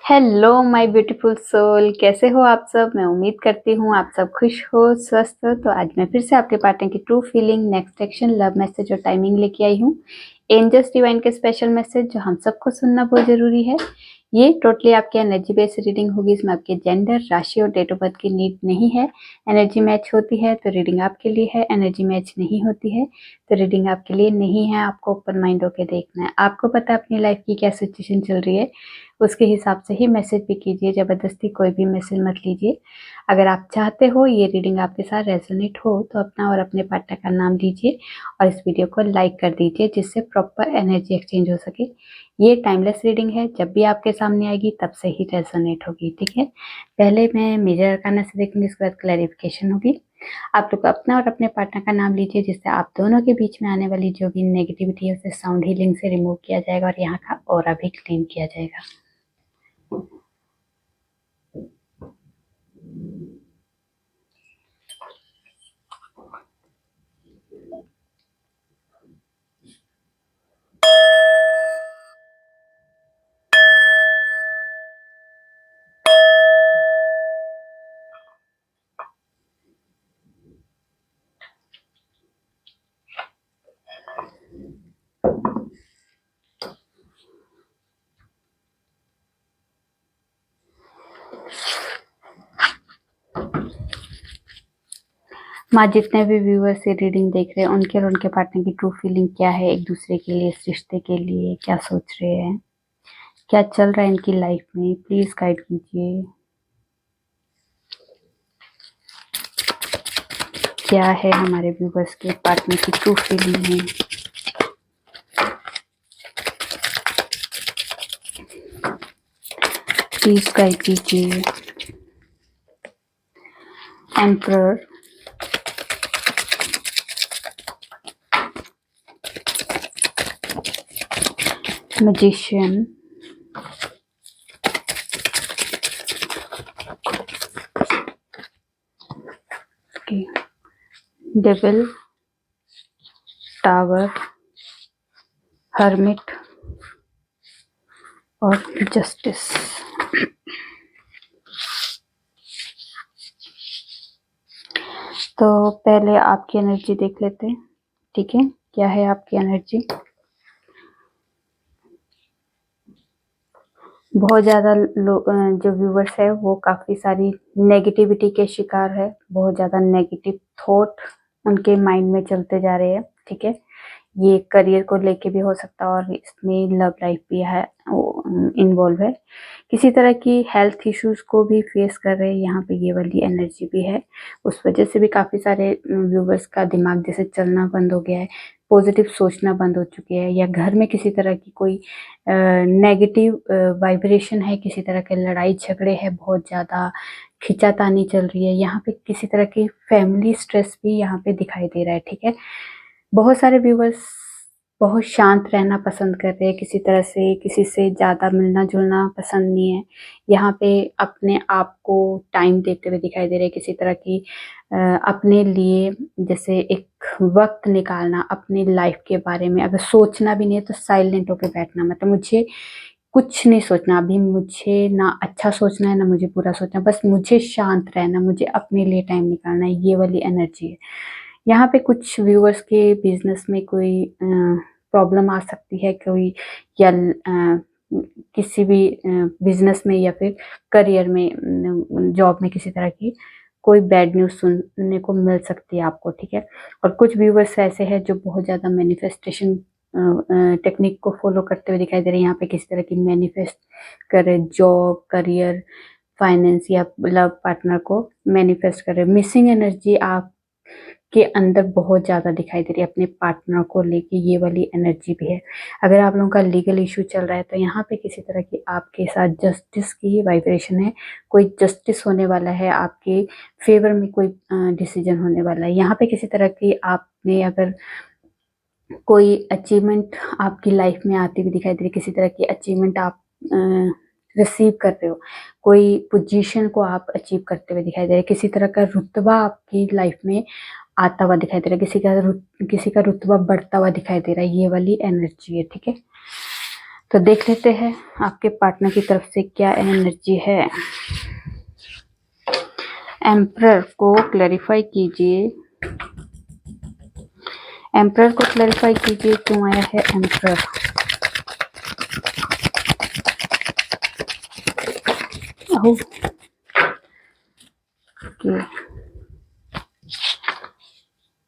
Hello my beautiful soul, कैसे हो आप सब। मैं उम्मीद करती हूँ आप सब खुश हो, स्वस्थ हो। तो आज मैं फिर से आपके पार्टनर की true feeling, next action, love message और टाइमिंग लेके आई हूँ। एंजल्स डिवाइन के स्पेशल मैसेज जो हम सबको सुनना बहुत जरूरी है। ये टोटली आपकी एनर्जी बेस्ड रीडिंग होगी। इसमें आपके जेंडर, राशि और डेट ऑफ बर्थ की नीड नहीं है। एनर्जी मैच होती है तो रीडिंग आपके लिए है, एनर्जी मैच नहीं होती है तो रीडिंग आपके लिए नहीं है। आपको ओपन माइंड होकर देखना है। आपको पता है अपनी लाइफ की क्या सिचुएशन चल रही है, उसके हिसाब से ही मैसेज भी कीजिए। ज़बरदस्ती कोई भी मैसेज मत लीजिए। अगर आप चाहते हो ये रीडिंग आपके साथ रेजोनेट हो तो अपना और अपने पार्टनर का नाम दीजिए और इस वीडियो को लाइक कर दीजिए, जिससे प्रॉपर एनर्जी एक्सचेंज हो सके। ये टाइमलेस रीडिंग है, जब भी आपके सामने आएगी तब से ही रेजोनेट होगी। ठीक है, पहले मैं मेजर अरकाना से देखूंगी, उसके बाद क्लैरिफिकेशन होगी। आप लोग अपना और अपने पार्टनर का नाम लीजिए, जिससे आप दोनों के बीच में आने वाली जो भी नेगेटिविटी है उसे साउंड हीलिंग से रिमूव किया जाएगा और यहाँ का ऑरा भी क्लीन किया जाएगा। माँ, जितने भी व्यूअर्स ये रीडिंग देख रहे हैं उनके और उनके पार्टनर की ट्रू फीलिंग क्या है, एक दूसरे के लिए, इस रिश्ते के लिए क्या सोच रहे हैं, क्या चल रहा है इनकी लाइफ में, प्लीज गाइड कीजिए। क्या है हमारे व्यूअर्स के पार्टनर की ट्रू फीलिंग है। प्लीज गाइड कीजिए। Emperor, magician, devil, tower, hermit और जस्टिस। तो पहले आपकी एनर्जी देख लेते हैं। ठीक है, क्या है आपकी एनर्जी। बहुत ज़्यादा जो व्यूवर्स है वो काफ़ी सारी नेगेटिविटी के शिकार है। बहुत ज़्यादा नेगेटिव थॉट उनके माइंड में चलते जा रहे हैं। ठीक है, ये करियर को लेके भी हो सकता है और इसमें लव लाइफ भी है, इन्वॉल्व है। किसी तरह की हेल्थ इश्यूज को भी फेस कर रहे हैं, यहाँ पे ये वाली एनर्जी भी है। उस वजह से भी काफ़ी सारे व्यूवर्स का दिमाग जैसे चलना बंद हो गया है, पॉजिटिव सोचना बंद हो चुके हैं, या घर में किसी तरह की कोई नेगेटिव वाइब्रेशन है, किसी तरह के लड़ाई झगड़े हैं, बहुत ज़्यादा खिंचातानी चल रही है। यहाँ पे किसी तरह की फैमिली स्ट्रेस भी यहाँ पे दिखाई दे रहा है। ठीक है, बहुत सारे व्यूवर्स बहुत शांत रहना पसंद कर रहे हैं, किसी तरह से किसी से ज़्यादा मिलना जुलना पसंद नहीं है। यहाँ पे अपने आप को टाइम देते हुए दिखाई दे रहे हैं, किसी तरह की अपने लिए जैसे एक वक्त निकालना अपनी लाइफ के बारे में। अगर सोचना भी नहीं है तो साइलेंट होकर बैठना, मतलब मुझे कुछ नहीं सोचना अभी, मुझे ना अच्छा सोचना है ना मुझे बुरा सोचना, बस मुझे शांत रहना, मुझे अपने लिए टाइम निकालना है। ये वाली एनर्जी है। यहाँ पे कुछ व्यूअर्स के बिजनेस में कोई प्रॉब्लम आ सकती है, कोई या किसी भी बिजनेस में या फिर करियर में, जॉब में किसी तरह की कोई बैड न्यूज़ सुनने को मिल सकती है आपको। ठीक है, और कुछ व्यूअर्स ऐसे हैं जो बहुत ज़्यादा मैनिफेस्टेशन टेक्निक को फॉलो करते हुए दिखाई दे रहे हैं। यहाँ पे किसी तरह की मैनिफेस्ट कर रहे, जॉब, करियर, फाइनेंस या लव पार्टनर को मैनिफेस्ट कर रहे। मिसिंग एनर्जी आप के अंदर बहुत ज़्यादा दिखाई दे रही है, अपने पार्टनर को लेके ये वाली एनर्जी भी है। अगर आप लोगों का लीगल इशू चल रहा है तो यहाँ पे किसी तरह की आपके साथ जस्टिस की वाइब्रेशन है, कोई जस्टिस होने वाला है, आपके फेवर में कोई डिसीजन होने वाला है। यहाँ पे किसी तरह की आपने अगर कोई अचीवमेंट आपकी लाइफ में आती हुई दिखाई दे रही, किसी तरह की अचीवमेंट आप रिसीव कर रहे हो, कोई पोजीशन को आप अचीव करते हुए दिखाई दे रहे, किसी तरह का रुतबा आपकी लाइफ में आता हुआ दिखाई दे रहा है, किसी का रुतबा बढ़ता हुआ दिखाई दे रहा है। ये वाली एनर्जी है। ठीक है, तो देख लेते हैं आपके पार्टनर की तरफ से क्या एनर्जी है। एम्परर को क्लैरिफाई कीजिए, एम्परर को क्लैरिफाई कीजिए क्यों आया है एम्परर।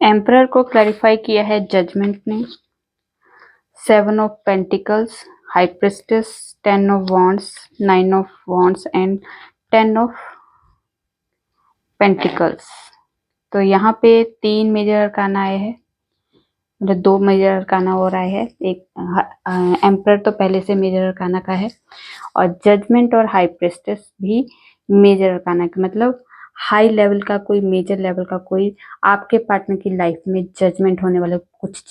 एम्परर को क्लैरिफाई किया है जजमेंट ने, 7 of pentacles, high priestess, 10 of wands, 9 of wands and 10 of pentacles. तो यहाँ पे 3 मेजर अरकाना आए हैं, मतलब 2 मेजर अरकाना और आए हैं। एक एम्परर तो पहले से मेजर अरकाना का है, और जजमेंट और हाई प्रिस्टेस भी मेजर अरकाना का, मतलब हाई लेवल का कोई, मेजर लेवल का कोई आपके पार्टनर की लाइफ में जजमेंट होने वाले, कुछ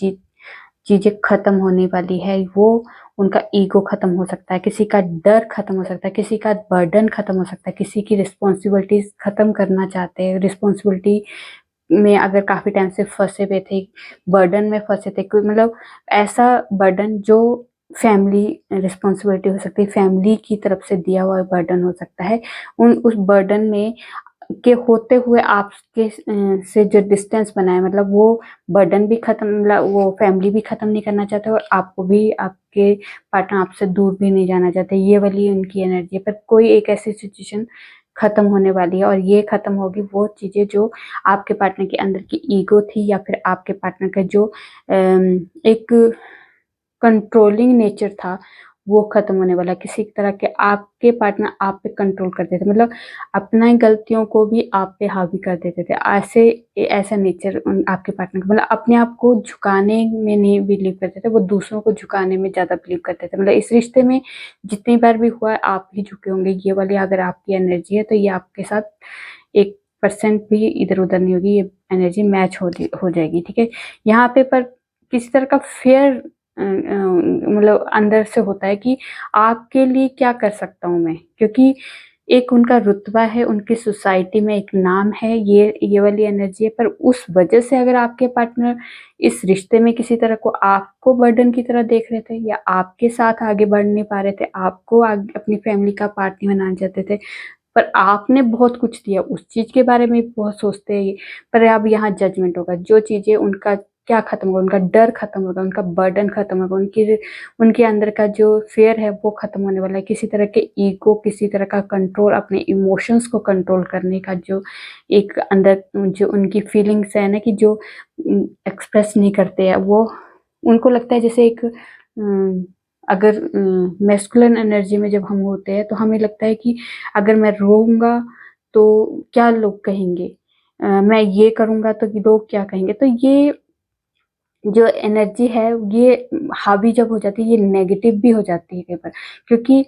चीजें खत्म होने वाली है। वो उनका ईगो खत्म हो सकता है, किसी का डर खत्म हो सकता है, किसी का बर्डन खत्म हो सकता है, किसी की रिस्पॉन्सिबिलिटीज खत्म करना चाहते हैं। रिस्पॉन्सिबिलिटी में अगर काफी टाइम से फंसे हुए थे, बर्डन में फंसे थे, कोई मतलब ऐसा बर्डन जो फैमिली रिस्पॉन्सिबिलिटी हो सकती है, फैमिली की तरफ से दिया हुआ बर्डन हो सकता है। उस बर्डन में के होते हुए आपके से जो डिस्टेंस बना है, मतलब वो बर्डन भी खत्म, मतलब वो फैमिली भी खत्म नहीं करना चाहते, और आपको भी, आपके पार्टनर आपसे दूर भी नहीं जाना चाहते। ये वाली उनकी एनर्जी है। पर कोई एक ऐसी सिचुएशन खत्म होने वाली है, और ये खत्म होगी वो चीजें जो आपके पार्टनर के अंदर की ईगो थी, या फिर आपके पार्टनर का जो एक कंट्रोलिंग नेचर था, वो खत्म होने वाला। किसी तरह के आपके पार्टनर आप पे कंट्रोल करते थे, मतलब अपना गलतियों को भी आप पे हावी कर देते थे। ऐसा नेचर आपके पार्टनर का, मतलब अपने आप को झुकाने में नहीं बिलीव करते थे, वो दूसरों को झुकाने में ज्यादा बिलीव करते थे। मतलब इस रिश्ते में जितनी बार भी हुआ है, आप ही झुके होंगे। ये वाली अगर आपकी एनर्जी है तो ये आपके साथ 1% भी इधर उधर नहीं होगी, ये एनर्जी मैच हो जाएगी। ठीक है, यहाँ पे पर किसी तरह का फेयर मतलब अंदर से होता है कि आपके लिए क्या कर सकता हूँ मैं, क्योंकि एक उनका रुतबा है, उनकी सोसाइटी में एक नाम है, ये वाली एनर्जी है। पर उस वजह से अगर आपके पार्टनर इस रिश्ते में किसी तरह को आपको बर्डन की तरह देख रहे थे, या आपके साथ आगे बढ़ नहीं पा रहे थे, आपको आगे अपनी फैमिली का पार्ट नहीं बनाना चाहते थे, पर आपने बहुत कुछ दिया, उस चीज के बारे में बहुत सोचते हैं। पर अब यहाँ जजमेंट होगा, जो चीजें उनका क्या खत्म होगा, उनका डर खत्म होगा, उनका बर्डन खत्म होगा, उनके अंदर का जो फेयर है वो खत्म होने वाला है। किसी तरह के ईगो, किसी तरह का कंट्रोल, अपने इमोशंस को कंट्रोल करने का जो एक अंदर जो उनकी फीलिंग्स है ना, कि जो एक्सप्रेस नहीं करते हैं, वो उनको लगता है जैसे एक अगर मैस्कुलिन एनर्जी में जब हम होते हैं तो हमें लगता है कि अगर मैं रोऊंगा तो क्या लोग कहेंगे, मैं ये करूंगा तो लोग क्या कहेंगे। तो ये जो एनर्जी है, ये हावी जब हो जाती है, ये नेगेटिव भी हो जाती है कई बार, क्योंकि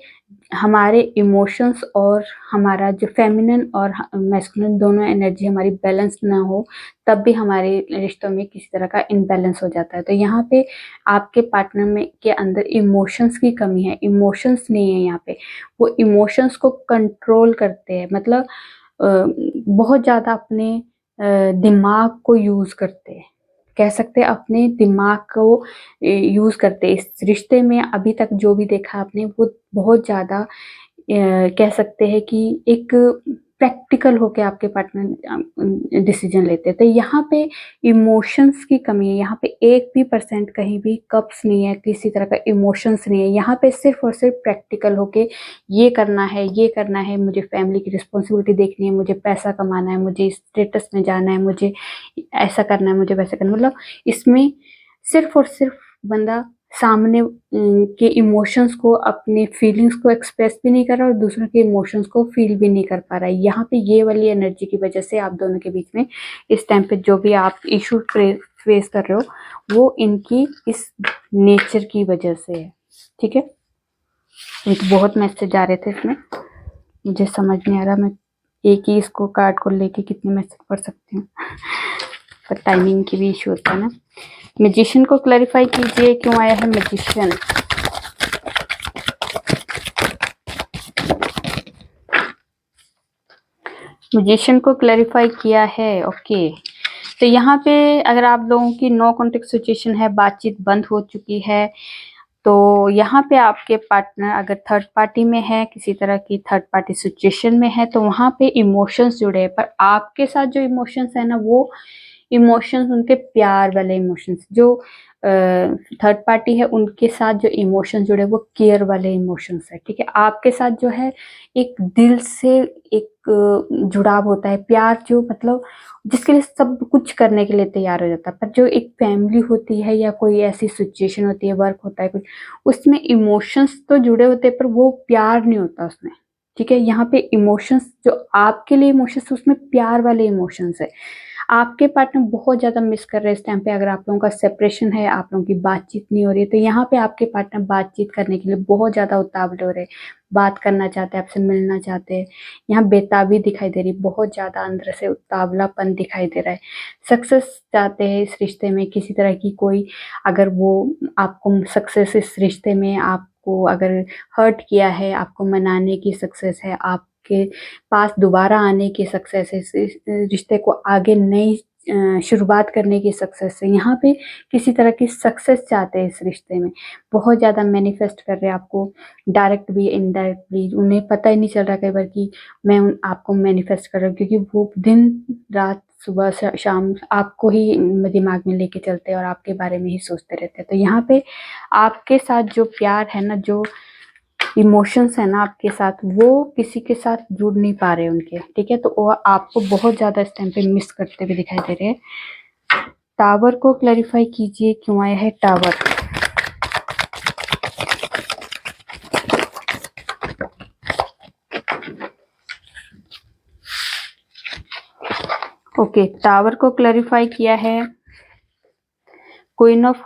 हमारे इमोशंस और हमारा जो फेमिनिन और मैस्कुलिन दोनों एनर्जी हमारी बैलेंस ना हो, तब भी हमारे रिश्तों में किसी तरह का इनबैलेंस हो जाता है। तो यहाँ पे आपके पार्टनर में के अंदर इमोशंस की कमी है, इमोशंस नहीं है यहाँ पे। वो इमोशंस को कंट्रोल करते हैं, मतलब बहुत ज्यादा अपने दिमाग को यूज करते हैं, कह सकते हैं अपने दिमाग को यूज करते। इस रिश्ते में अभी तक जो भी देखा आपने, वो बहुत ज्यादा कह सकते हैं कि एक प्रैक्टिकल होके आपके पार्टनर डिसीजन लेते हैं। तो यहाँ पे इमोशंस की कमी है, यहाँ पे 1% कहीं भी कप्स नहीं है, किसी तरह का इमोशंस नहीं है। यहाँ पे सिर्फ और सिर्फ प्रैक्टिकल होके ये करना है, ये करना है, मुझे फैमिली की रिस्पॉन्सिबिलिटी देखनी है, मुझे पैसा कमाना है, मुझे स्टेटस में जाना है, मुझे ऐसा करना है, मुझे वैसा करना है। मतलब इसमें सिर्फ और सिर्फ बंदा सामने के इमोशंस को, अपने फीलिंग्स को एक्सप्रेस भी नहीं कर रहा, और दूसरों के इमोशंस को फील भी नहीं कर पा रहा है। यहाँ पे ये वाली एनर्जी की वजह से आप दोनों के बीच में इस टाइम पे जो भी आप इशू फेस कर रहे हो, वो इनकी इस नेचर की वजह से है। ठीक है, ये तो बहुत मैसेज आ रहे थे इसमें, मुझे समझ नहीं आ रहा मैं एक ही इसको कार्ड को लेके कितने मैसेज पढ़ सकती हूँ, पर टाइमिंग की भी इशू होता है ना। मैजिशियन को क्लैरिफाई कीजिए क्यों आया है मैजिशियन। मैजिशियन को क्लैरिफाई किया है, ओके। तो यहाँ पे अगर आप लोगों की नो कॉन्टेक्ट सिचुएशन है, बातचीत बंद हो चुकी है, तो यहाँ पे आपके पार्टनर अगर थर्ड पार्टी में है, किसी तरह की थर्ड पार्टी सिचुएशन में है, तो वहाँ पे इमोशंस जुड़े हैं, पर आपके साथ जो इमोशंस है ना, वो इमोशंस उनके प्यार वाले इमोशंस, जो थर्ड पार्टी है उनके साथ जो इमोशंस जुड़े वो केयर वाले इमोशंस है, ठीक है। आपके साथ जो है एक दिल से एक जुड़ाव होता है, प्यार, जो मतलब जिसके लिए सब कुछ करने के लिए तैयार हो जाता है। पर जो एक फैमिली होती है या कोई ऐसी सिचुएशन होती है, वर्क होता है कुछ, उसमें इमोशंस तो जुड़े होते हैं पर वो प्यार नहीं होता उसमें, ठीक है। यहाँ पे इमोशंस जो आपके लिए इमोशंस, उसमें प्यार वाले इमोशंस है। आपके पार्टनर बहुत ज्यादा मिस कर रहे हैं इस टाइम पे। अगर आप लोगों का सेपरेशन है, आप लोगों की बातचीत नहीं हो रही है, तो यहाँ पे आपके पार्टनर बातचीत करने के लिए बहुत ज्यादा उतावले हो रहे हैं, बात करना चाहते हैं, आपसे मिलना चाहते हैं। यहाँ बेताबी दिखाई दे रही, बहुत ज्यादा अंदर से उतावलापन दिखाई दे रहा है। सक्सेस चाहते हैं इस रिश्ते में, किसी तरह की कोई, अगर वो आपको सक्सेस, इस रिश्ते में आपको अगर हर्ट किया है, आपको मनाने की सक्सेस है, आपके पास दोबारा आने की सक्सेस है, इस रिश्ते को आगे नई शुरुआत करने की सक्सेस है। यहाँ पे किसी तरह की सक्सेस चाहते हैं इस रिश्ते में, बहुत ज़्यादा मैनिफेस्ट कर रहे हैं आपको, डायरेक्ट भी इनडायरेक्ट भी। उन्हें पता ही नहीं चल रहा कई बार कि मैं आपको मैनिफेस्ट कर रहा हूँ, क्योंकि वो दिन रात सुबह से शाम आपको ही दिमाग में लेके चलते हैं और आपके बारे में ही सोचते रहते हैं। तो यहाँ पे आपके साथ जो प्यार है ना, जो इमोशंस है ना आपके साथ, वो किसी के साथ जुड़ नहीं पा रहे उनके, ठीक है। तो वो आपको बहुत ज्यादा इस टाइम पे मिस करते हुए दिखाई दे रहे हैं। टावर को क्लैरिफाई कीजिए, क्यों आया है टावर। ओके, टावर को क्लैरिफाई किया है queen of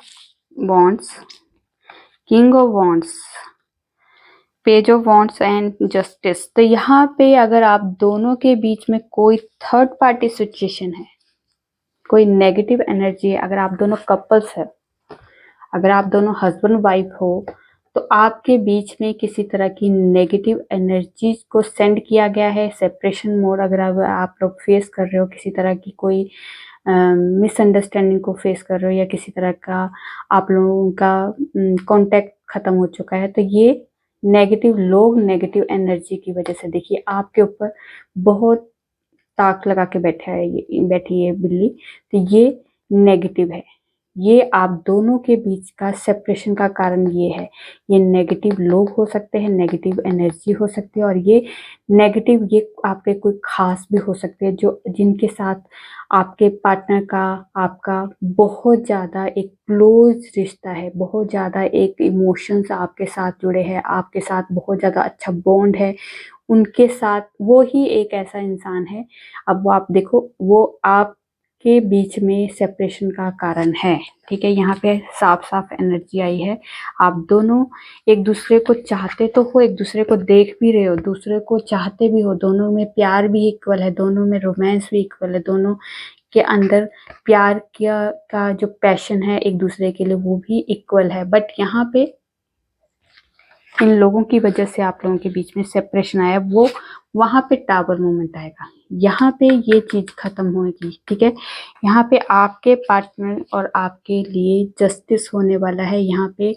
wands, king of wands, page of wands and justice. तो यहाँ पे अगर आप दोनों के बीच में कोई थर्ड पार्टी सिचुएशन है, कोई नेगेटिव एनर्जी है, अगर आप दोनों कपल्स है, अगर आप दोनों हस्बैंड वाइफ हो, तो आपके बीच में किसी तरह की नेगेटिव एनर्जी को सेंड किया गया है। सेपरेशन मोड अगर आप लोग फेस कर रहे हो, किसी तरह की कोई मिसअंडरस्टैंडिंग को फेस कर रहे हो, या किसी तरह का आप लोगों का कांटेक्ट खत्म हो चुका है, तो ये नेगेटिव लोग नेगेटिव एनर्जी की वजह से, देखिए आपके ऊपर बहुत ताक लगा के बैठी है बिल्ली, तो ये नेगेटिव है। ये आप दोनों के बीच का सेपरेशन का कारण ये है। ये नेगेटिव लोग हो सकते हैं, नेगेटिव एनर्जी हो सकती है, और ये नेगेटिव ये आपके कोई खास भी हो सकते हैं, जो जिनके साथ आपके पार्टनर का आपका बहुत ज़्यादा एक क्लोज रिश्ता है, बहुत ज़्यादा एक इमोशंस आपके साथ जुड़े हैं, आपके साथ बहुत ज़्यादा अच्छा बॉन्ड है उनके साथ। वो ही एक ऐसा इंसान है, अब वो आप देखो, वो आपके बीच में सेपरेशन का कारण है, ठीक है। यहाँ पे साफ साफ एनर्जी आई है। आप दोनों एक दूसरे को चाहते तो हो, एक दूसरे को देख भी रहे हो, दूसरे को चाहते भी हो, दोनों में प्यार भी इक्वल है, दोनों में रोमांस भी इक्वल है, दोनों के अंदर प्यार का जो पैशन है एक दूसरे के लिए वो भी इक्वल है। बट यहाँ पे इन लोगों की वजह से आप लोगों के बीच में सेपरेशन आया, वो वहां पे टावर मोमेंट आएगा, यहाँ पे ये चीज खत्म होगी, ठीक है। यहाँ पे आपके पार्टनर और आपके लिए जस्टिस होने वाला है। यहाँ पे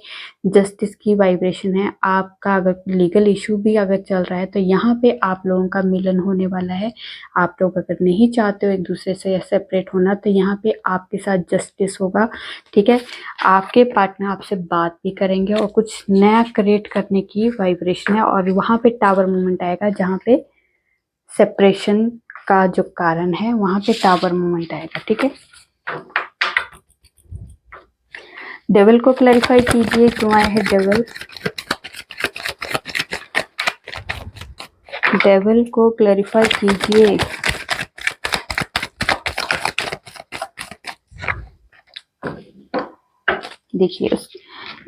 जस्टिस की वाइब्रेशन है। आपका अगर लीगल इशू भी अगर चल रहा है, तो यहाँ पे आप लोगों का मिलन होने वाला है। आप लोग अगर नहीं चाहते हो एक दूसरे से सेपरेट होना, तो यहाँ पे आपके साथ जस्टिस होगा, ठीक है। आपके पार्टनर आपसे बात भी करेंगे और कुछ नया क्रिएट करने की वाइब्रेशन है, और वहां पे टावर मूवमेंट आएगा, जहाँ पे सेपरेशन का जो कारण है वहां पे टावर मूवमेंट आएगा, ठीक है। डेविल को क्लैरिफाई कीजिए, क्यों आया है डेविल। डेविल को क्लैरिफाई कीजिए। देखिए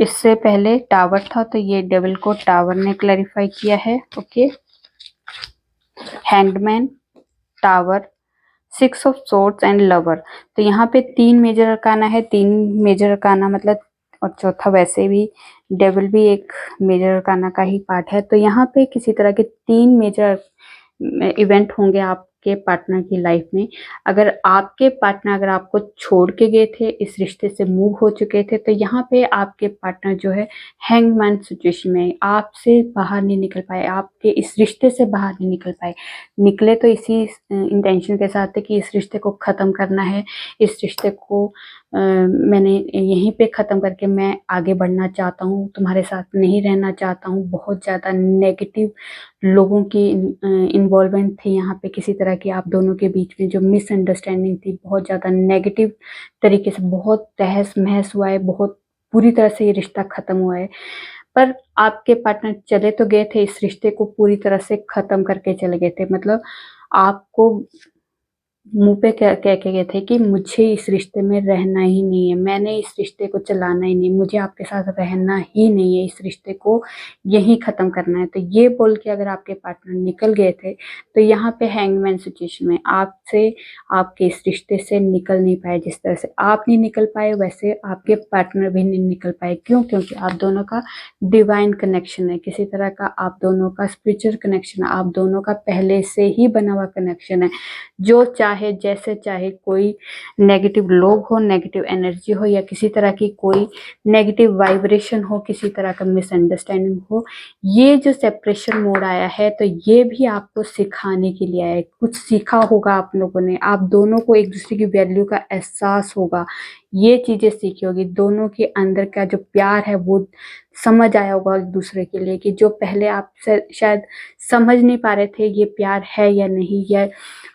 इससे पहले टावर था, तो ये डेविल को टावर ने क्लैरिफाई किया है, okay. Hangman, tower, six of swords and lover. तो यहाँ पे 3 मेजर अरकाना है, 3 मेजर अरकाना मतलब, और चौथा वैसे भी डेविल भी एक मेजर अरकाना का ही पार्ट है। तो यहाँ पे किसी तरह के 3 मेजर इवेंट होंगे आपके आपके पार्टनर की लाइफ में। अगर आपके पार्टनर अगर आपको छोड़ के गए थे, इस रिश्ते से मूव हो चुके थे, तो यहाँ पे आपके पार्टनर जो है हैंगमैन सिचुएशन में आपसे बाहर नहीं निकल पाए, आपके इस रिश्ते से बाहर नहीं निकल पाए। निकले तो इसी इंटेंशन के साथ थे कि इस रिश्ते को ख़त्म करना है, इस रिश्ते को मैंने यहीं पे ख़त्म करके मैं आगे बढ़ना चाहता हूँ, तुम्हारे साथ नहीं रहना चाहता हूँ। बहुत ज़्यादा नेगेटिव लोगों की इन्वॉल्वमेंट थी यहाँ पे, किसी तरह की आप दोनों के बीच में जो मिसअंडरस्टैंडिंग थी, बहुत ज़्यादा नेगेटिव तरीके से बहुत तहस महस हुआ है, बहुत बुरी तरह से ये रिश्ता ख़त्म हुआ है। पर आपके पार्टनर चले तो गए थे, इस रिश्ते को पूरी तरह से ख़त्म करके चले गए थे। मतलब आपको मुँह पे कह के गए थे कि मुझे इस रिश्ते में रहना ही नहीं है, मैंने इस रिश्ते को चलाना ही नहीं, मुझे आपके साथ रहना ही नहीं है, इस रिश्ते को यहीं ख़त्म करना है। तो ये बोल के अगर आपके पार्टनर निकल गए थे, तो यहाँ पे हैंगमैन सिचुएशन में आपसे, आपके इस रिश्ते से निकल नहीं पाए। जिस तरह से आप नहीं निकल पाए, वैसे आपके पार्टनर भी नहीं निकल पाए। क्यों? क्योंकि आप दोनों का डिवाइन कनेक्शन है, किसी तरह का आप दोनों का स्पिरिचुअल कनेक्शन है, आप दोनों का पहले से ही बना हुआ कनेक्शन है। जो चाहे जैसे चाहे, कोई नेगेटिव लोग हो, नेगेटिव एनर्जी हो, या किसी तरह की कोई नेगेटिव वाइब्रेशन हो, किसी तरह का मिसअंडरस्टैंडिंग हो, ये जो सेपरेशन मोड आया है, तो ये भी आपको सिखाने के लिए आया है। कुछ सीखा होगा आप लोगों ने, आप दोनों को एक दूसरे की वैल्यू का एहसास होगा, ये चीजें सीखी होगी, दोनों के अंदर का जो प्यार है वो समझ आया होगा एक दूसरे के लिए, कि जो पहले आप शायद समझ नहीं पा रहे थे ये प्यार है या नहीं, या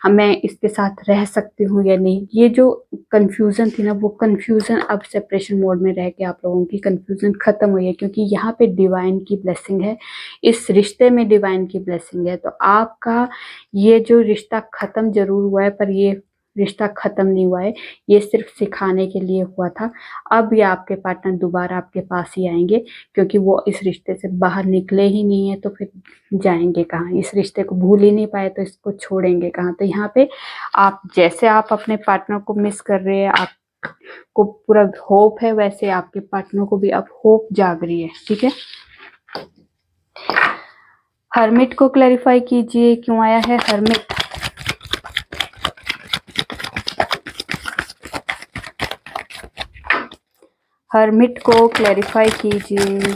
मैं इसके साथ रह सकती हूँ या नहीं। ये जो कंफ्यूजन थी ना, वो कंफ्यूजन अब सेपरेशन मोड में रह के आप लोगों की कंफ्यूजन खत्म हुई है, क्योंकि यहाँ पे डिवाइन की ब्लेसिंग है, इस रिश्ते में डिवाइन की ब्लेसिंग है। तो आपका ये जो रिश्ता खत्म जरूर हुआ है, पर ये रिश्ता खत्म नहीं हुआ है, ये सिर्फ सिखाने के लिए हुआ था। अब ये आपके पार्टनर दोबारा आपके पास ही आएंगे, क्योंकि वो इस रिश्ते से बाहर निकले ही नहीं है, तो फिर जाएंगे कहाँ? इस रिश्ते को भूल ही नहीं पाए, तो इसको छोड़ेंगे कहाँ? तो यहाँ पे आप जैसे आप अपने पार्टनर को मिस कर रहे हैं, आपको पूरा होप है, वैसे आपके पार्टनर को भी अब होप जाग रही है। ठीक है, हर्मिट को क्लैरिफाई कीजिए, क्यों आया है हर्मिट? हर्मिट को क्लैरिफाई कीजिए।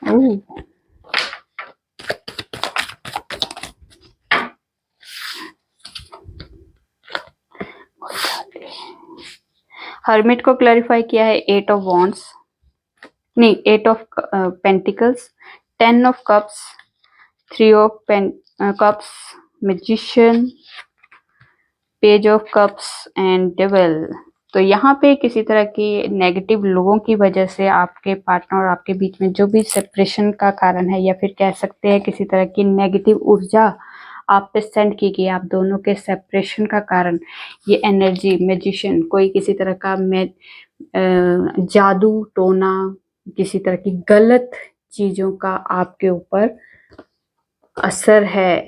ओह, हर्मिट को क्लैरिफाई किया है 8 ऑफ वॉन्ड्स, नहीं 8 of pentacles, 10 of cups, 3 of cups, magician, page of cups and devil. तो यहाँ पे किसी तरह की नेगेटिव लोगों की वजह से आपके पार्टनर और आपके बीच में जो भी सेपरेशन का कारण है, या फिर कह सकते हैं किसी तरह की नेगेटिव ऊर्जा आप पे सेंड की गई, आप दोनों के सेपरेशन का कारण ये एनर्जी, मैजिशियन, कोई किसी तरह का जादू टोना, किसी तरह की गलत चीजों का आपके ऊपर असर है।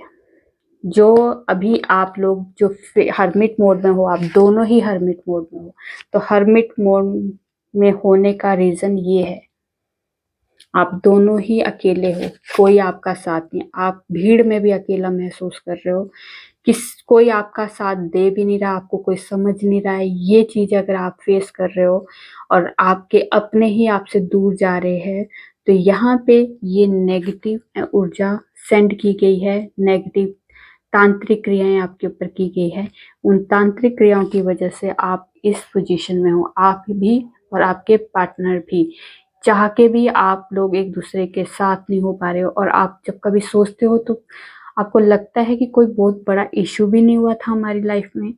जो अभी आप लोग जो हर्मिट मोड में हो, आप दोनों ही हर्मिट मोड में हो, तो हर्मिट मोड में होने का रीजन ये है, आप दोनों ही अकेले हो, कोई आपका साथ नहीं, आप भीड़ में भी अकेला महसूस कर रहे हो, कोई आपका साथ दे भी नहीं रहा, आपको कोई समझ नहीं रहा है। ये चीज अगर आप फेस कर रहे हो और आपके अपने ही आपसे दूर जा रहे हैं, तो यहाँ पे ये नेगेटिव ऊर्जा सेंड की गई है, नेगेटिव तांत्रिक क्रियाएं आपके ऊपर की गई है। उन तांत्रिक क्रियाओं की वजह से आप इस पोजीशन में हो, आप भी और आपके पार्टनर भी। चाह के भी आप लोग एक दूसरे के साथ नहीं हो पा रहे हो, और आप जब कभी सोचते हो तो आपको लगता है कि कोई बहुत बड़ा इशू भी नहीं हुआ था हमारी लाइफ में,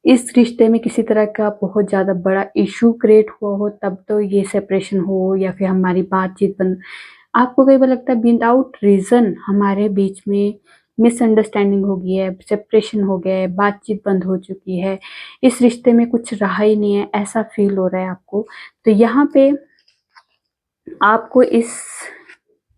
इस रिश्ते में किसी तरह का बहुत ज़्यादा बड़ा इशू क्रिएट हुआ हो, तब तो ये सेपरेशन हो, या फिर हमारी बातचीत बंद। आपको कई बार लगता है विदाउट रीज़न हमारे बीच में मिसअंडरस्टैंडिंग हो गई है, सेपरेशन हो गया है, बातचीत बंद हो चुकी है, इस रिश्ते में कुछ रहा ही नहीं है, ऐसा फील हो रहा है आपको। तो यहाँ पे आपको इस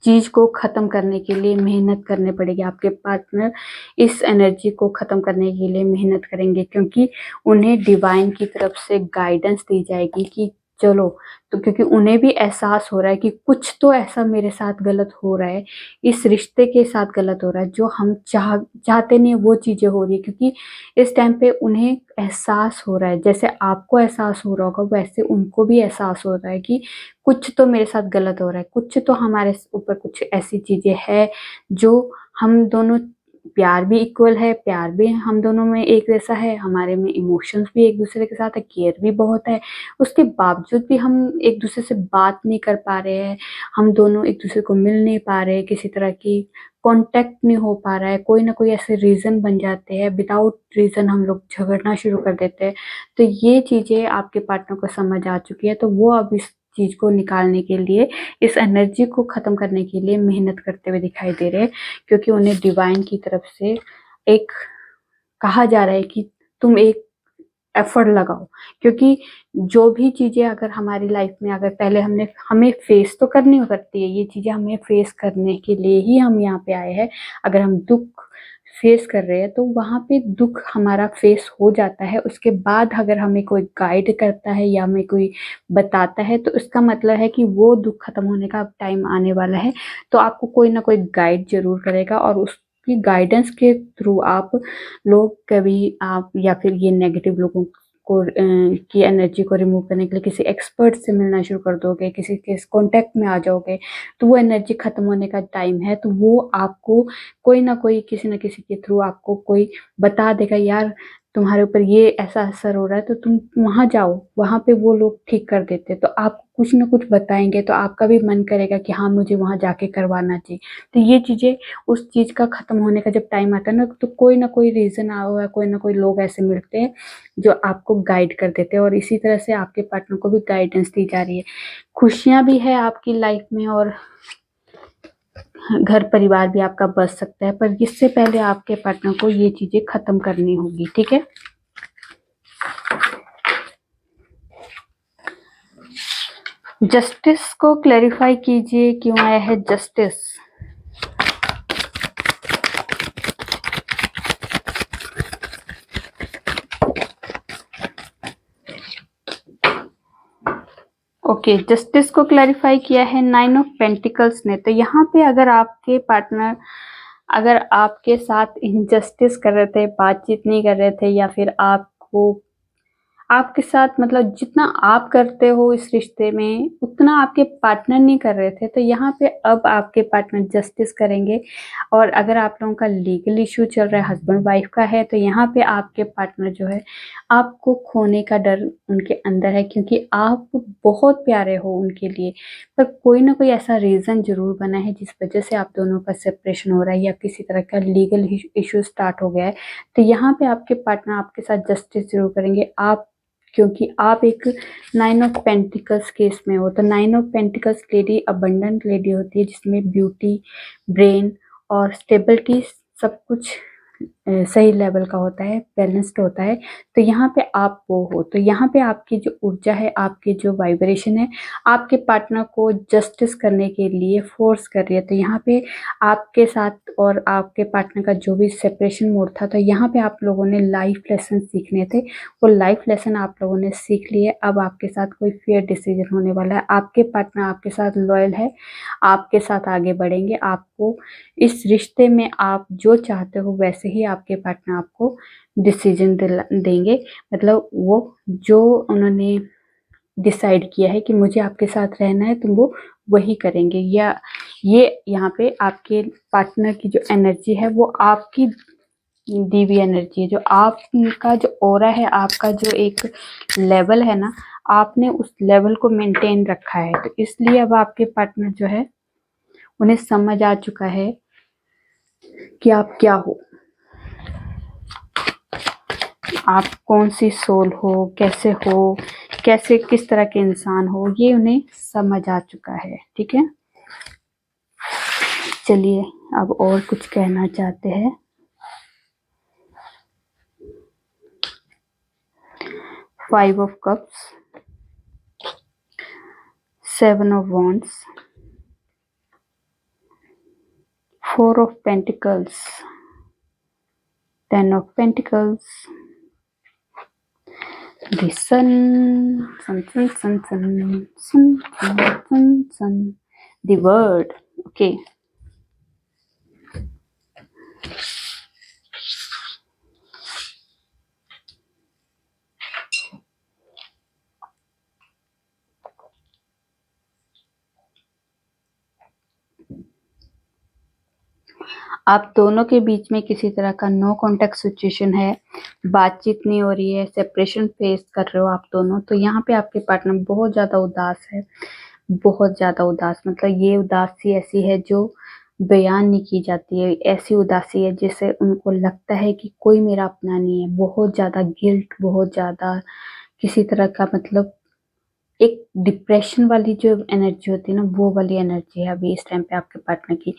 चीज को खत्म करने के लिए मेहनत करनी पड़ेगी। आपके पार्टनर इस एनर्जी को खत्म करने के लिए मेहनत करेंगे, क्योंकि उन्हें डिवाइन की तरफ से गाइडेंस दी जाएगी कि चलो, तो क्योंकि उन्हें भी एहसास हो रहा है कि कुछ तो ऐसा मेरे साथ गलत हो रहा है, इस रिश्ते के साथ गलत हो रहा है, जो हम चाहते नहीं वो चीजें हो रही है। क्योंकि इस टाइम पे उन्हें एहसास हो रहा है, जैसे आपको एहसास हो रहा होगा वैसे उनको भी एहसास हो रहा है कि कुछ तो मेरे साथ गलत हो रहा है, कुछ तो हमारे ऊपर कुछ ऐसी चीजें है जो हम दोनों, प्यार भी इक्वल है, प्यार भी हम दोनों में एक जैसा है, हमारे में इमोशंस भी एक दूसरे के साथ है, केयर भी बहुत है, उसके बावजूद भी हम एक दूसरे से बात नहीं कर पा रहे हैं, हम दोनों एक दूसरे को मिल नहीं पा रहे, किसी तरह की कांटेक्ट नहीं हो पा रहा है, कोई ना कोई ऐसे रीजन बन जाते हैं, विदाउट रीजन हम लोग झगड़ना शुरू कर देते हैं। तो ये चीजें आपके पार्टनर को समझ आ चुकी है, तो वो अब इस चीज को निकालने के लिए, इस एनर्जी को खत्म करने के लिए मेहनत करते हुए दिखाई दे रहे हैं। क्योंकि उन्हें डिवाइन की तरफ से एक कहा जा रहा है कि तुम एक एफर्ट लगाओ। क्योंकि जो भी चीजें अगर हमारी लाइफ में, अगर पहले हमें फेस तो करनी पड़ती है, ये चीजें हमें फेस करने के लिए ही हम यहाँ पे आए हैं। अगर हम दुख फेस कर रहे हैं तो वहां पे दुख हमारा फेस हो जाता है, उसके बाद अगर हमें कोई गाइड करता है या हमें कोई बताता है तो इसका मतलब है कि वो दुख खत्म होने का अब टाइम आने वाला है। तो आपको कोई ना कोई गाइड जरूर करेगा, और उसकी गाइडेंस के थ्रू आप लोग कभी आप, या फिर ये नेगेटिव लोगों को की एनर्जी को रिमूव करने के लिए किसी एक्सपर्ट से मिलना शुरू कर दोगे, किसी के कांटेक्ट में आ जाओगे, तो वो एनर्जी खत्म होने का टाइम है। तो वो आपको कोई ना कोई, किसी ना किसी के थ्रू आपको कोई बता देगा, यार तुम्हारे ऊपर ये ऐसा असर हो रहा है तो तुम वहां जाओ, वहां पे वो लोग ठीक कर देते हैं। तो आपको कुछ ना कुछ बताएंगे तो आपका भी मन करेगा कि हाँ मुझे वहां जाके करवाना चाहिए। तो ये चीजें, उस चीज का खत्म होने का जब टाइम आता है ना, तो कोई ना कोई रीजन या कोई ना कोई लोग ऐसे मिलते हैं जो आपको गाइड कर देते हैं, और इसी तरह से आपके पार्टनर को भी गाइडेंस दी जा रही है। खुशियां भी है आपकी लाइफ में, और घर परिवार भी आपका बच सकता है, पर इससे पहले आपके पार्टनर को ये चीजें खत्म करनी होगी। ठीक है, जस्टिस को क्लैरिफाई कीजिए, क्यों आया है जस्टिस। ओके, जस्टिस को क्लैरिफाई किया है 9 ऑफ पेंटिकल्स ने। तो यहाँ पे अगर आपके पार्टनर, अगर आपके साथ इनजस्टिस कर रहे थे, बातचीत नहीं कर रहे थे, या फिर आपको, आपके साथ मतलब जितना आप करते हो इस रिश्ते में उतना आपके पार्टनर नहीं कर रहे थे, तो यहाँ पे अब आपके पार्टनर जस्टिस करेंगे। और अगर आप लोगों का लीगल इशू चल रहा है, हस्बैंड वाइफ का है, तो यहाँ पे आपके पार्टनर जो है, आपको खोने का डर उनके अंदर है, क्योंकि आप बहुत प्यारे हो उनके लिए। पर कोई ना कोई ऐसा रीजन जरूर बना है जिस वजह से आप दोनों का सेपरेशन हो रहा है, या किसी तरह का लीगल इशू स्टार्ट हो गया है। तो यहाँ पे आपके पार्टनर आपके साथ जस्टिस जरूर करेंगे, आप, क्योंकि आप एक 9 ऑफ पेंटिकल्स केस में हो। तो 9 of pentacles lady abundant lady होती है, जिसमें ब्यूटी, ब्रेन और स्टेबिलिटी सब कुछ सही लेवल का होता है, बैलेंस्ड होता है। तो यहाँ पे आप वो हो, तो यहाँ पे आपकी जो ऊर्जा है, आपकी जो वाइब्रेशन है, आपके पार्टनर को जस्टिस करने के लिए फोर्स कर रही है। तो यहाँ पे आपके साथ और आपके पार्टनर का जो भी सेपरेशन मोड था, तो यहाँ पे आप लोगों ने लाइफ लेसन सीखने थे, वो लाइफ लेसन आप लोगों ने सीख लिए। अब आपके साथ कोई फेयर डिसीजन होने वाला है, आपके पार्टनर आपके साथ लॉयल है, आपके साथ आगे बढ़ेंगे। आपको इस रिश्ते में आप जो चाहते हो वैसे ही आपके पार्टनर आपको डिसीजन देंगे। मतलब वो जो उन्होंने डिसाइड किया है कि मुझे आपके साथ रहना है, तो वो वही करेंगे। या ये यहाँ पे आपके पार्टनर की जो एनर्जी है वो आपकी दी हुई एनर्जी है, जो आपका जो ऑरा है, आपका जो एक लेवल है ना, आपने उस लेवल को मेंटेन रखा है। तो इसलिए अब आपके पार्टनर जो है, उन्हें समझ आ चुका है कि आप क्या हो, आप कौन सी सोल हो, कैसे किस तरह के इंसान हो, ये उन्हें समझ आ चुका है। ठीक है, चलिए अब और कुछ कहना चाहते हैं। 5 of cups, 7 of wands, 4 of pentacles, 10 of pentacles, The sun. The word. Okay. आप दोनों के बीच में किसी तरह का नो कॉन्टैक्ट सिचुएशन है, बातचीत नहीं हो रही है, सेपरेशन फेस कर रहे हो आप दोनों। तो यहाँ पे आपके पार्टनर बहुत ज़्यादा उदास है, बहुत ज़्यादा उदास। मतलब ये उदासी ऐसी है जो बयान नहीं की जाती है। ऐसी उदासी है जिससे उनको लगता है कि कोई मेरा अपना नहीं है। बहुत ज़्यादा गिल्ट, बहुत ज़्यादा किसी तरह का, मतलब एक डिप्रेशन वाली जो एनर्जी होती है ना, वो वाली एनर्जी है अभी इस टाइम पे आपके पार्टनर की।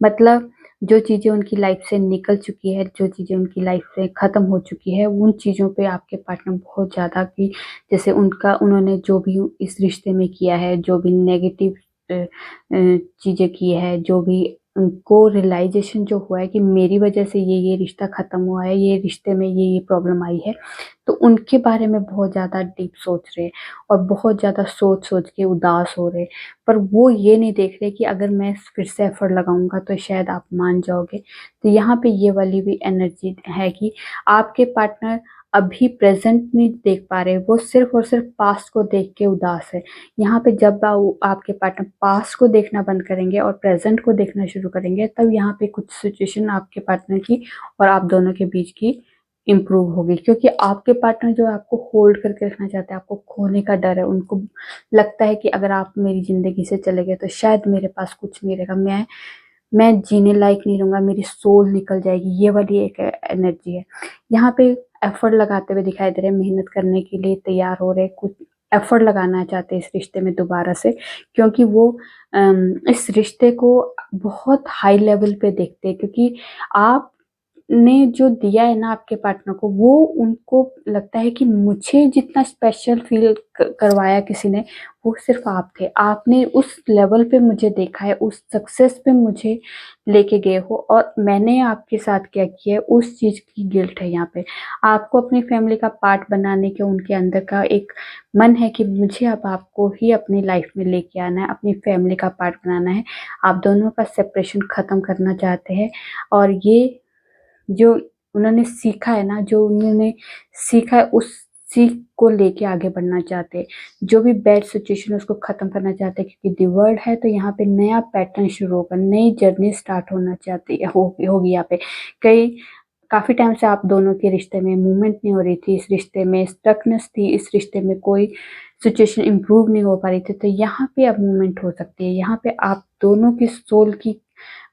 मतलब जो चीज़ें उनकी लाइफ से निकल चुकी है, जो चीज़ें उनकी लाइफ से ख़त्म हो चुकी है, उन चीज़ों पे आपके पार्टनर बहुत ज़्यादा कि जैसे उन्होंने जो भी इस रिश्ते में किया है, जो भी नेगेटिव चीज़ें की है, जो भी उनको रियलाइजेशन जो हुआ है कि मेरी वजह से ये रिश्ता ख़त्म हुआ है, ये रिश्ते में ये प्रॉब्लम आई है, तो उनके बारे में बहुत ज़्यादा डीप सोच रहे हैं और बहुत ज़्यादा सोच-सोच के उदास हो रहे हैं। पर वो ये नहीं देख रहे कि अगर मैं फिर से एफर्ट लगाऊँगा तो शायद आप मान जाओगे। तो यहाँ पे ये वाली भी एनर्जी है कि आपके पार्टनर अभी प्रेज़ेंट नहीं देख पा रहे, वो सिर्फ़ और सिर्फ़ पास्ट को देख के उदास है। यहाँ पे जब आपके पार्टनर पास्ट को देखना बंद करेंगे और प्रेज़ेंट को देखना शुरू करेंगे, तब यहाँ पे कुछ सिचुएशन आपके पार्टनर की और आप दोनों के बीच की इम्प्रूव होगी। क्योंकि आपके पार्टनर जो है आपको होल्ड करके रखना चाहते हैं, आपको खोने का डर है। उनको लगता है कि अगर आप मेरी ज़िंदगी से चले गए तो शायद मेरे पास कुछ नहीं रहेगा, मैं जीने लायक नहीं रहूँगा, मेरी सोल निकल जाएगी। ये वाली एक एनर्जी है। यहाँ पे एफर्ट लगाते हुए दिखाई दे रहे हैं, मेहनत करने के लिए तैयार हो रहे हैं, कुछ एफर्ट लगाना चाहते हैं इस रिश्ते में दोबारा से, क्योंकि वो इस रिश्ते को बहुत हाई लेवल पे देखते हैं। क्योंकि आप ने जो दिया है ना आपके पार्टनर को, वो उनको लगता है कि मुझे जितना स्पेशल फील करवाया किसी ने, वो सिर्फ आप थे। आपने उस लेवल पे मुझे देखा है, उस सक्सेस पे मुझे लेके गए हो और मैंने आपके साथ क्या किया है, उस चीज़ की गिल्ट है यहाँ पे। आपको अपनी फैमिली का पार्ट बनाने के उनके अंदर का एक मन है कि मुझे अब आपको ही अपनी लाइफ में लेके आना है, अपनी फैमिली का पार्ट बनाना है। आप दोनों का सेपरेशन ख़त्म करना चाहते हैं और ये जो उन्होंने सीखा है ना, जो उन्होंने सीखा है, उस सीख को लेके आगे बढ़ना चाहते हैं। जो भी बैड सिचुएशन है उसको ख़त्म करना चाहते हैं, क्योंकि द वर्ल्ड है तो यहाँ पे नया पैटर्न शुरू होगा, नई जर्नी स्टार्ट होना चाहती है, होगी यहाँ पे। काफ़ी टाइम से आप दोनों के रिश्ते में मूवमेंट नहीं हो रही थी, इस रिश्ते में स्टकनेस थी, इस रिश्ते में कोई सिचुएशन इम्प्रूव नहीं हो पा रही थी। तो यहाँ पे अब मूवमेंट हो सकती है। यहाँ पे आप दोनों की सोल की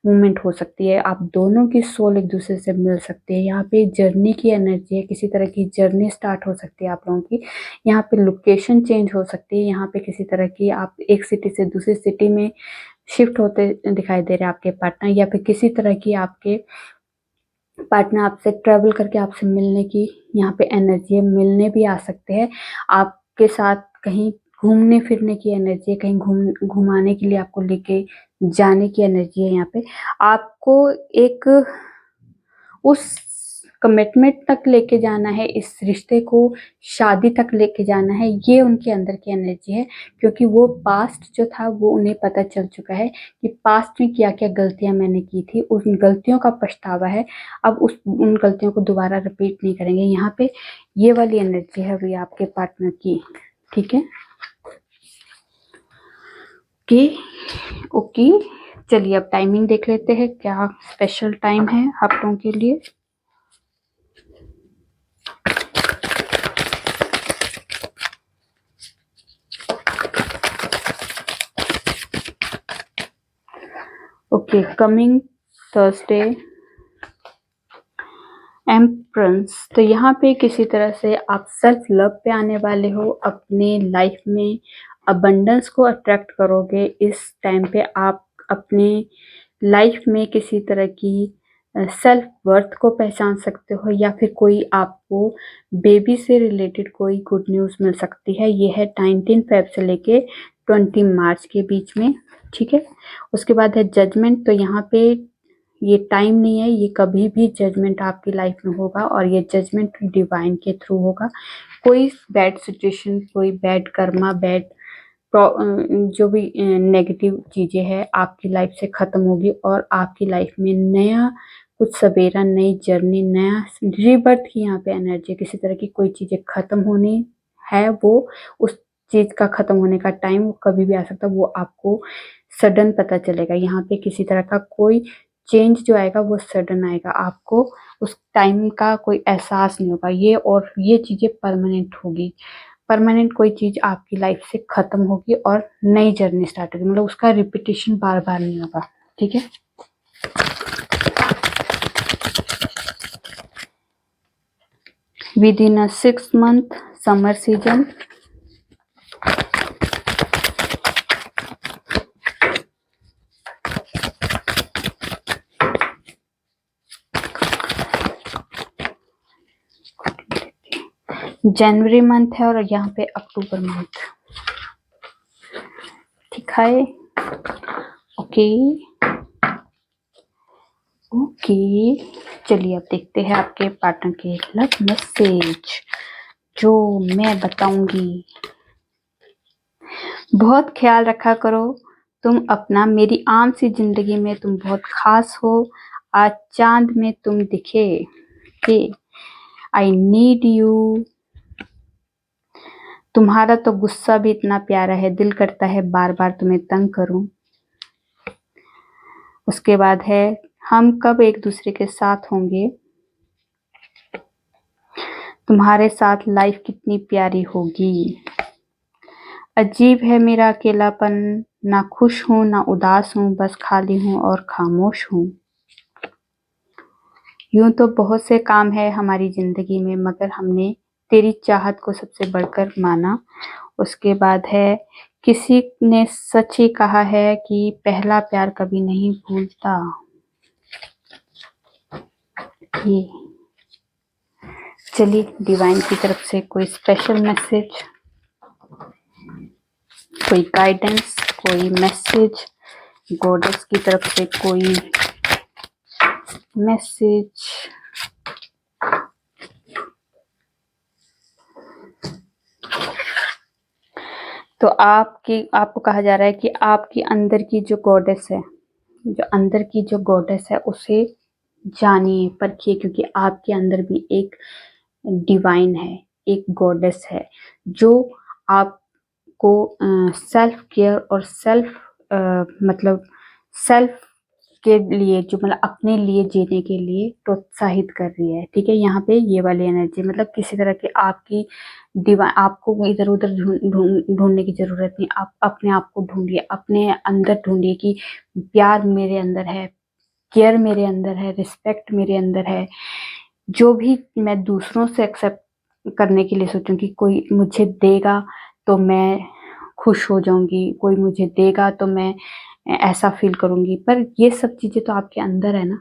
मूवमेंट हो सकती है, आप दोनों की सोल एक दूसरे से मिल सकती है। यहाँ पे जर्नी की एनर्जी है, किसी तरह की जर्नी स्टार्ट हो सकती है आप लोगों की। यहाँ पे लोकेशन चेंज हो सकती है, यहाँ पे किसी तरह की आप एक सिटी से दूसरी सिटी में शिफ्ट होते दिखाई दे रहे हैं आपके पार्टनर, या फिर किसी तरह की आपके पार्टनर आपसे ट्रैवल करके आपसे मिलने की यहाँ पे एनर्जी है, मिलने भी आ सकते हैं। आपके साथ कहीं घूमने फिरने की एनर्जी है, कहीं घुमाने के लिए आपको लेके जाने की एनर्जी है। यहाँ पे आपको एक उस कमिटमेंट तक लेके जाना है, इस रिश्ते को शादी तक लेके जाना है, ये उनके अंदर की एनर्जी है। क्योंकि वो पास्ट जो था वो उन्हें पता चल चुका है कि पास्ट में क्या-क्या गलतियाँ मैंने की थी, उन गलतियों का पछतावा है। अब उन गलतियों को दोबारा रिपीट नहीं करेंगे। यहाँ पे ये वाली एनर्जी है अभी आपके पार्टनर की, ठीक है? Okay, okay. चलिए अब टाइमिंग देख लेते हैं, क्या स्पेशल टाइम है आप लोगों के लिए। ओके, कमिंग थर्सडे एम्परेंस। तो यहाँ पे किसी तरह से आप सेल्फ लव पे आने वाले हो, अपने लाइफ में अबंडेंस को अट्रैक्ट करोगे। इस टाइम पे आप अपने लाइफ में किसी तरह की सेल्फ वर्थ को पहचान सकते हो, या फिर कोई आपको बेबी से रिलेटेड कोई गुड न्यूज़ मिल सकती है। ये है 19 फेब से लेके 20 मार्च के बीच में, ठीक है? उसके बाद है जजमेंट। तो यहाँ पे ये टाइम नहीं है, ये कभी भी जजमेंट आपकी लाइफ में होगा और ये जजमेंट डिवाइन के थ्रू होगा, कोई बैड सिचुएशन, कोई बैड कर्मा, बैड जो भी नेगेटिव चीजें हैं आपकी लाइफ से खत्म होगी और आपकी लाइफ में नया कुछ सवेरा, नई जर्नी, नया रीबर्थ की यहाँ पे एनर्जी। किसी तरह की कोई चीजें खत्म होनी है, वो उस चीज का खत्म होने का टाइम वो कभी भी आ सकता है, वो आपको सडन पता चलेगा। यहाँ पे किसी तरह का कोई चेंज जो आएगा वो सडन आएगा, आपको उस टाइम का कोई एहसास नहीं होगा। ये और ये चीजें परमानेंट होगी। परमानेंट कोई चीज आपकी लाइफ से खत्म होगी और नई जर्नी स्टार्ट होगी, मतलब उसका रिपीटिशन बार बार नहीं होगा। ठीक है, with in 6 month summer season, January month है और यहाँ पे अक्टूबर मंथ। ठीक है, ओके ओके। चलिए अब देखते हैं आपके पार्टनर के लव मैसेज जो मैं बताऊंगी। बहुत ख्याल रखा करो तुम अपना, मेरी आम सी जिंदगी में तुम बहुत खास हो। आज चांद में तुम दिखे के आई नीड यू। तुम्हारा तो गुस्सा भी इतना प्यारा है, दिल करता है बार बार तुम्हें तंग करूं। उसके बाद है, हम कब एक दूसरे के साथ होंगे, तुम्हारे साथ लाइफ कितनी प्यारी होगी। अजीब है मेरा अकेलापन, ना खुश हूं ना उदास हूं, बस खाली हूं और खामोश हूं। यूं तो बहुत से काम है हमारी जिंदगी में, मगर हमने तेरी चाहत को सबसे बढ़कर माना। उसके बाद है, किसी ने सच ही कहा है कि पहला प्यार कभी नहीं भूलता। ये चलिए डिवाइन की तरफ से कोई स्पेशल मैसेज, कोई गाइडेंस, कोई मैसेज, गॉडेस की तरफ से कोई मैसेज। तो आपको कहा जा रहा है कि आपकी अंदर की जो गॉडेस है, जो अंदर की जो गॉडेस है उसे जानिए, परखिए, क्योंकि आपके अंदर भी एक डिवाइन है, एक गॉडेस है जो आपको सेल्फ केयर और मतलब सेल्फ के लिए, जो मतलब अपने लिए जीने के लिए प्रोत्साहित कर रही है। ठीक है, यहाँ पे ये वाली एनर्जी, मतलब किसी तरह की आपकी डिवाइन, आपको इधर उधर ढूंढने की जरूरत नहीं। आप अपने आप को ढूंढिए, अपने अंदर ढूंढिए कि प्यार मेरे अंदर है, केयर मेरे अंदर है, रिस्पेक्ट मेरे अंदर है। जो भी मैं दूसरों से एक्सेप्ट करने के लिए सोचूं कि कोई मुझे देगा तो मैं खुश हो जाऊंगी, कोई मुझे देगा तो मैं ऐसा फील करूंगी, पर ये सब चीजें तो आपके अंदर है ना।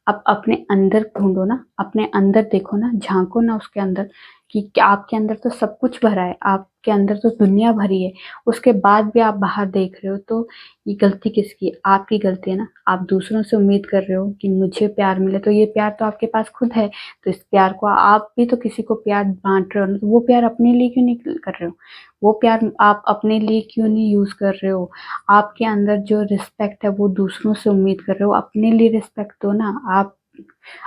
आप अपने अंदर ढूंढो ना, अपने अंदर देखो ना, झांको ना उसके अंदर कि क्या आपके अंदर तो सब कुछ भरा है, आपके अंदर तो दुनिया भरी है। उसके बाद भी आप बाहर देख रहे हो, तो ये गलती किसकी है? आपकी गलती है ना। आप दूसरों से उम्मीद कर रहे हो कि मुझे प्यार मिले, तो ये प्यार तो आपके पास खुद है। तो इस प्यार को आप भी तो किसी को प्यार बांट रहे हो ना, तो वो प्यार अपने लिए क्यों नहीं कर रहे हो? वो प्यार आप अपने लिए क्यों नहीं यूज कर रहे हो? आपके अंदर जो रिस्पेक्ट है वो दूसरों से उम्मीद कर रहे हो, अपने लिए रिस्पेक्ट दो ना। आप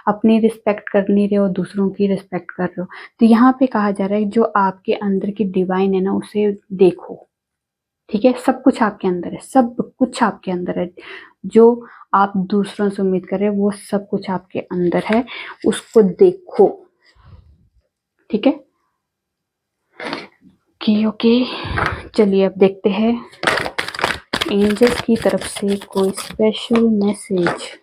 अपनी रिस्पेक्ट कर नहीं रहे हो, दूसरों की रिस्पेक्ट कर रहे हो। तो यहाँ पे कहा जा रहा है जो आपके अंदर की डिवाइन है ना, उसे देखो। ठीक है, सब कुछ आपके अंदर है, सब कुछ आपके अंदर है। जो आप दूसरों से उम्मीद कर रहे हो वो सब कुछ आपके अंदर है, उसको देखो। ठीक है, ओके। चलिए अब देखते हैं एंजल्स की तरफ से कोई special message.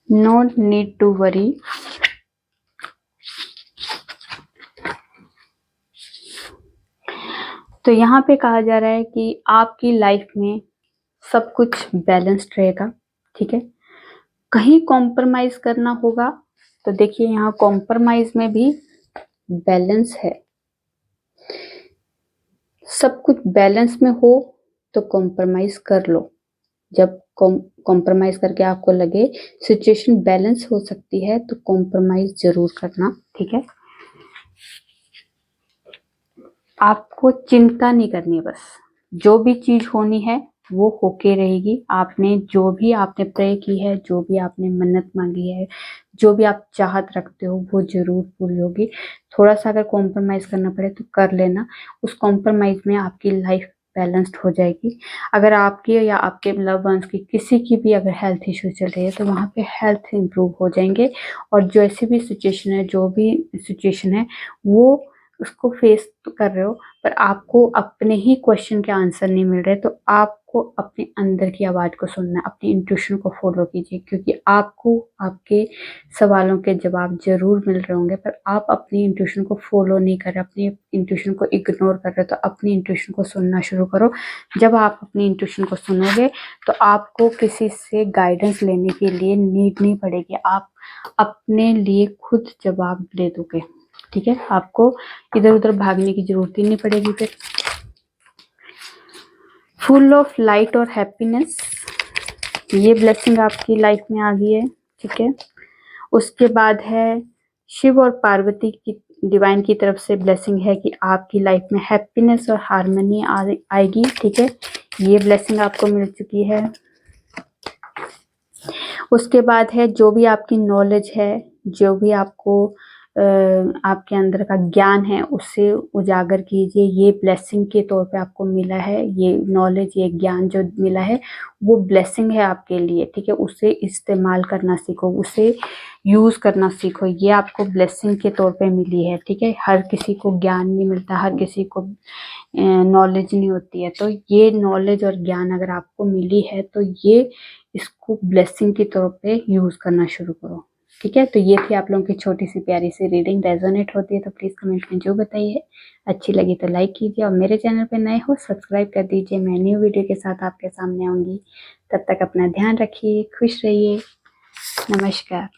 No need to worry. तो यहाँ पे कहा जा रहा है कि आपकी लाइफ में सब कुछ बैलेंस्ड रहेगा। ठीक है, कहीं कॉम्प्रोमाइज करना होगा तो देखिए यहाँ कॉम्प्रोमाइज में भी बैलेंस है। सब कुछ बैलेंस में हो तो कॉम्प्रोमाइज कर लो। जब कॉम्प्रोमाइज करके आपको लगे सिचुएशन बैलेंस हो सकती है तो कॉम्प्रोमाइज जरूर करना, ठीक है। आपको चिंता नहीं करनी है, बस जो भी चीज होनी है वो होके रहेगी। आपने जो भी आपने प्रे की है, जो भी आपने मन्नत मांगी है, जो भी आप चाहत रखते हो वो जरूर पूरी होगी। थोड़ा सा अगर कॉम्प्रोमाइज करना पड़े तो कर लेना, उस कॉम्प्रोमाइज में आपकी लाइफ बैलेंस्ड हो जाएगी। अगर आपकी या आपके लव वंस की किसी की भी अगर हेल्थ इश्यू चल रही है तो वहाँ पे हेल्थ इंप्रूव हो जाएंगे। और जैसी भी सिचुएशन है, जो भी सिचुएशन है वो उसको फेस कर रहे हो पर आपको अपने ही क्वेश्चन के आंसर नहीं मिल रहे, तो आपको अपने अंदर की आवाज को सुनना है, अपनी इंट्यूशन को फॉलो कीजिए, क्योंकि आपको आपके सवालों के जवाब जरूर मिल रहे होंगे पर आप अपनी इंट्यूशन को फॉलो नहीं कर रहे, अपनी इंट्यूशन को इग्नोर कर रहे। तो अपनी इंट्यूशन को सुनना शुरू करो। जब आप अपनी इंट्यूशन को सुनोगे तो आपको किसी से गाइडेंस लेने के लिए नीड नहीं पड़ेगी, आप अपने लिए खुद जवाब दे दोगे, ठीक है। आपको इधर उधर भागने की जरूरत ही नहीं पड़ेगी। फिर फुल ऑफ लाइट और हैप्पीनेस, ये ब्लेसिंग आपकी लाइफ में आ गई है, ठीक है। उसके बाद है शिव और पार्वती की डिवाइन की तरफ से ब्लेसिंग है कि आपकी लाइफ में हैप्पीनेस और हार्मनी आएगी, ठीक है। ये ब्लेसिंग आपको मिल चुकी है। उसके बाद है जो भी आपकी नॉलेज है, जो भी आपको आपके अंदर का ज्ञान है उससे उजागर कीजिए। ये ब्लेसिंग के तौर पे आपको मिला है, ये नॉलेज, ये ज्ञान जो मिला है वो ब्लेसिंग है आपके लिए, ठीक है। उसे इस्तेमाल करना सीखो, उसे यूज करना सीखो, ये आपको ब्लेसिंग के तौर पे मिली है, ठीक है। हर किसी को ज्ञान नहीं मिलता, हर किसी को नॉलेज नहीं होती है, तो ये नॉलेज और ज्ञान अगर आपको मिली है तो ये इसको ब्लेसिंग के तौर पे यूज करना शुरू करो, ठीक है। तो ये थी आप लोगों की छोटी सी प्यारी सी रीडिंग। रेजोनेट होती है तो प्लीज कमेंट में जो बताइए। अच्छी लगी तो लाइक कीजिए और मेरे चैनल पे नए हो सब्सक्राइब कर दीजिए। मैं न्यू वीडियो के साथ आपके सामने आऊंगी। तब तक अपना ध्यान रखिए, खुश रहिए। नमस्कार।